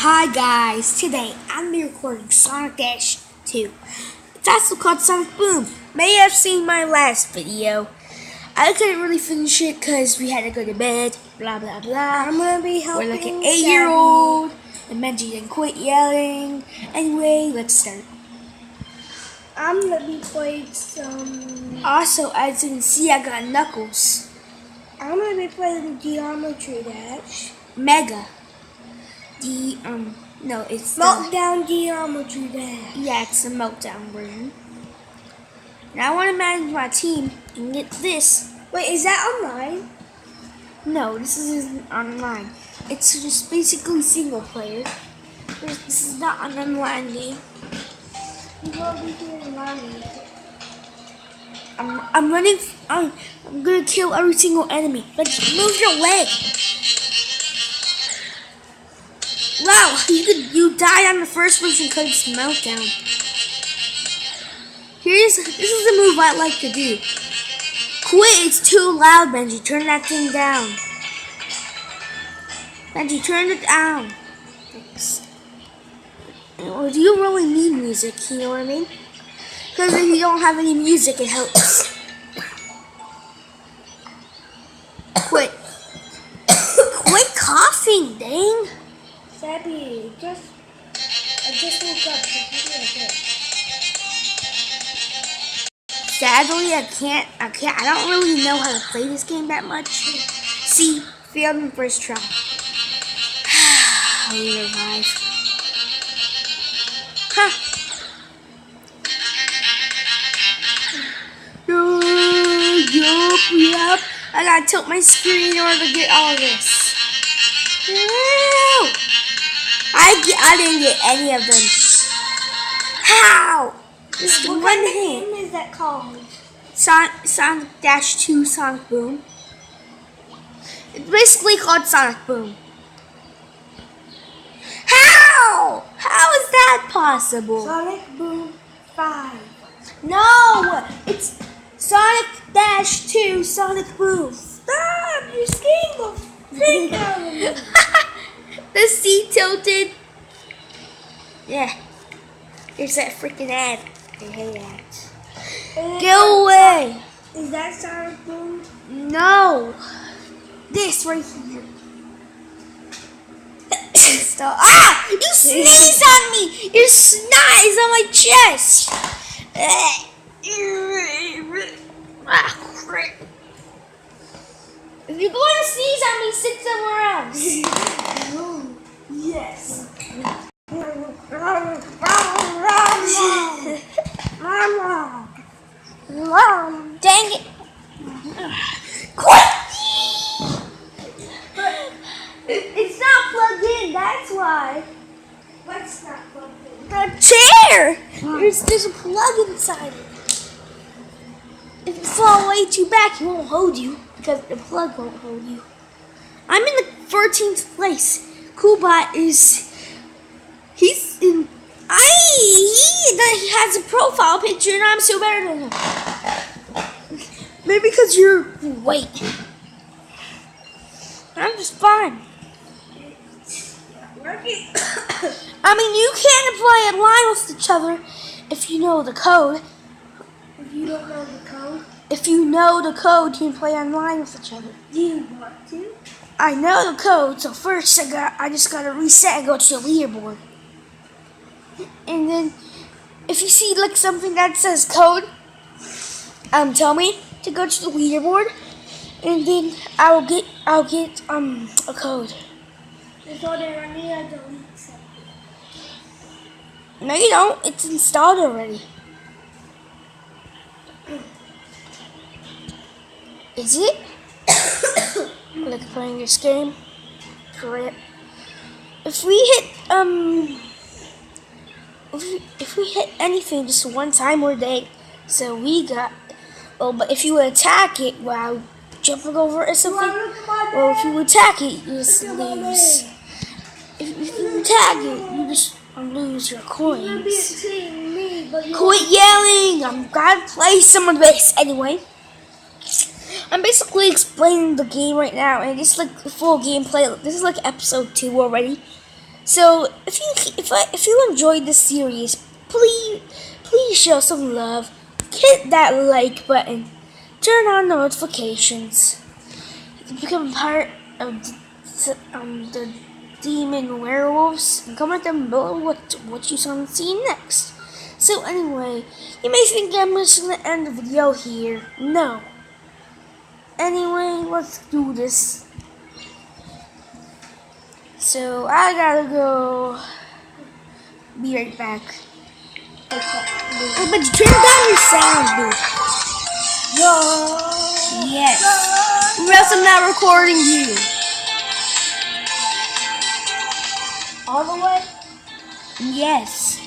Hi guys, today I'm be recording Sonic Dash 2. It's also called Sonic Boom. May have seen my last video. I couldn't really finish it because we had to go to bed, blah blah blah. I'm gonna be helping. We're like an 8-year-old, and Benji didn't quit yelling. Anyway, let's start. I'm gonna be playing some. Also, as you can see, I got Knuckles. I'm gonna be playing Geometry Dash. Mega. No, it's Meltdown Geometry Dash. Yeah, it's the Meltdown version. Now I want to manage my team and get this. Wait, is that online? No, this isn't online. It's just basically single player. This is not an online game. You will be doing online. I'm running. I'm gonna kill every single enemy. But move your leg. Wow, you died on the first person because it's Meltdown. This is the move I like to do. Quit, it's too loud, Benji. Turn that thing down. Benji, turn it down. Thanks. Well, do you really need music? You know what I mean? Because if you don't have any music, it helps. Quit. Quit coughing, dang. Sabby, I just woke up. Sadly, I don't really know how to play this game that much. See, failed in first try. I'll revive. Huh. Yup. I gotta tilt my screen in order to get all of this. No! I didn't get any of them. How? Just What one kind of hit. game is that called? Sonic Dash 2 Sonic Boom. It's basically called Sonic Boom. How? How is that possible? Sonic Boom 5. No! It's Sonic Dash 2 Sonic Boom. Stop! You're scaring the freak out of me. The seat tilted. Yeah. There's that freaking ad. I hate ads. Go away. Is that Sonic Boom? No. This right here. Stop. Ah! You sneezed on me. Your snot is on my chest. Ah, crap. If you're going to sneeze on me, sit somewhere else. Yes. Dang it. Quit! It's not plugged in, that's why. What's not plugged in? The chair! There's a plug inside it. If you fall way too back, it won't hold you because the plug won't hold you. I'm in the 14th place. Coolbot he has a profile picture and I'm still better than him. Maybe because you're white. I'm just fine. I mean, you can't play a line with each other if you know the code. If you don't know the code, If you know the code, you can play online with each other. do you want to? I know the code, so first I just gotta reset and go to the leaderboard. And then, if you see like something that says code, tell me to go to the leaderboard, and then I'll get a code. It's already I delete something. No, you don't. It's installed already. Is it? Like playing this game? Correct. If we hit if we hit anything just one time, we're dead. So we got. Oh, but if you attack it while jumping over it or something, well, if you attack it, you just lose. If you attack it, you just lose your coins. Quit yelling! I'm gonna play some of this anyway. I'm basically explaining the game right now, and it's like the full gameplay. This is like episode 2 already. So if you enjoyed this series, please show some love. Hit that like button. Turn on notifications. To become part of the demon werewolves, and comment down below what you want to see next. So anyway, you may think I'm just gonna end the video here. No. Anyway, let's do this. So I gotta go. Be right back. Oh, but you turn down your sound, dude. Yes. Or else I'm not recording you. All the way? Yes.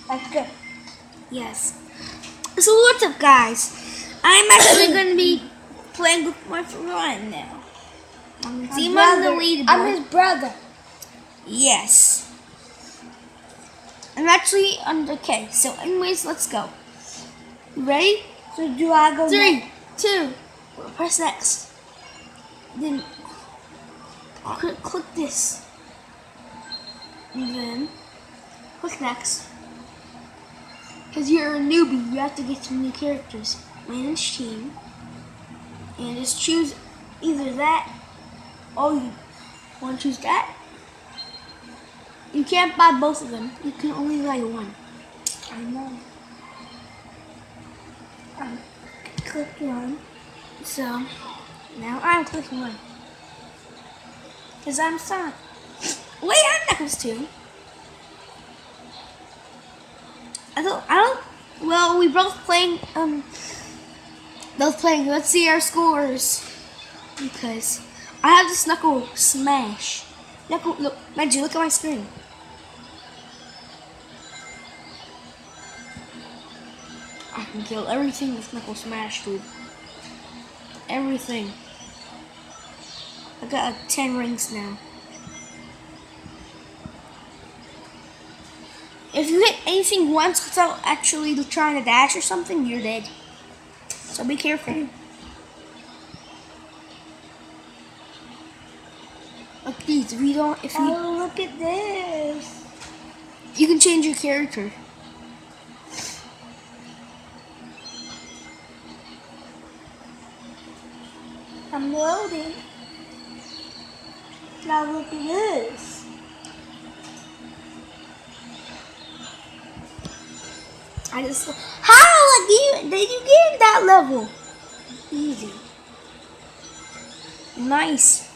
That's good. Yes. So what's up, guys? I'm actually gonna be playing with my friend now. See him on the leaderboard. I'm his brother. Yes. I'm actually on the K. So anyways, let's go. You ready? So do I go 3, 2, press next. Then click this. And then click next. Because you're a newbie, you have to get some new characters. Manage team. And just choose either that. Oh, you want to choose that? You can't buy both of them. You can only buy one. I know. I clicked one. So, now I'm clicking one. Because I'm Sonic. Wait, I'm Knuckles too. Well, we both playing, let's see our scores. Because I have this Knuckle Smash. Look, Reggie, look at my screen. I can kill everything with Knuckle Smash, dude. Everything. I got like 10 rings now. If you hit anything once without actually trying to dash or something, you're dead. So be careful. Look these. Oh, look at this. You can change your character. I'm loading. Now look at this. How did you get in that level? Easy. Nice.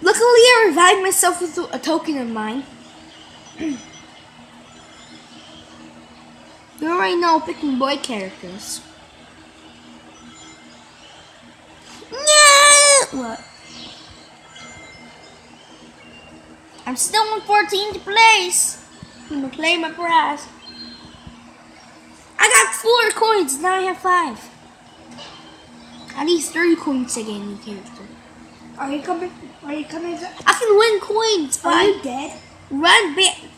Luckily, I revived myself with a token of mine. You already know picking boy characters. No! What? I'm still in 14th place. I'm gonna play my prize. I got 4 coins, now I have 5. I need 3 coins to get a new character. Are you coming? I can win coins Are by you dead?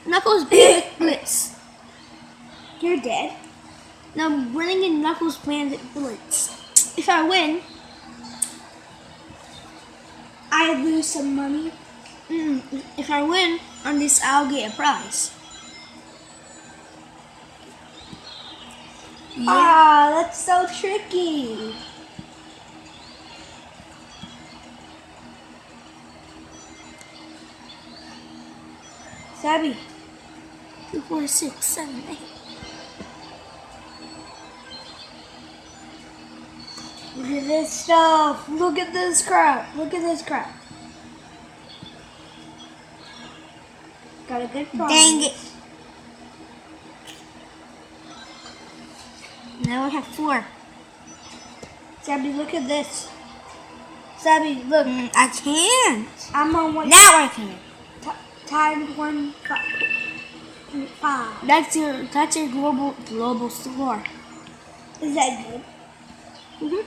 Knuckles Bandit Blitz. You're dead? Now I'm running in Knuckles Bandit Blitz. If I win, I lose some money. If I win on this, I'll get a prize. Yeah. Ah, that's so tricky. Sabby. 2, 4, 6, 7, 8. Look at this stuff. Look at this crap. Look at this crap. Got a good prize. Dang it. Now I have 4. Sabby, look at this. Sabby, look. I can't. I'm on one. Now I can. Times 1.5. That's your global score. Is that good? Mhm.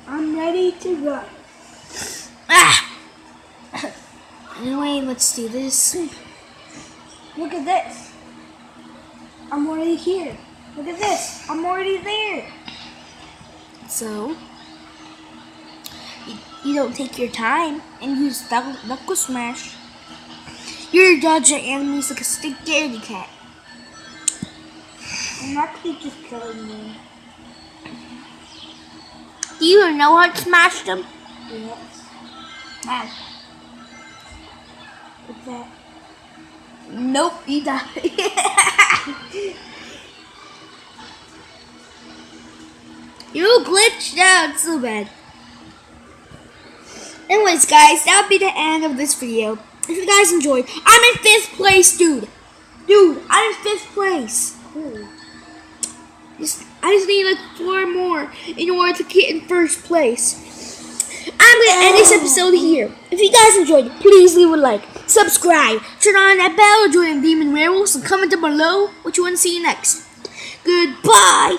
I'm ready to go. Ah. Anyway, let's do this. Look at this. I'm already here. Look at this. I'm already there. So, you don't take your time and use knuckle smash, you're dodging enemies like a scaredy cat. I'm actually just killing them. Do you even know how to smash them? Yes. Wow. What's that? Nope, you died. You glitched out so bad. Anyways, guys, that'll be the end of this video. If you guys enjoyed, I'm in 5th place, dude. Dude, I'm in 5th place. Cool. I just need like 4 more in order to get in 1st place. I'm gonna end this episode here. If you guys enjoyed, please leave a like, subscribe, turn on that bell, join Demon Werewolves, and comment down below what you want to see next. Goodbye.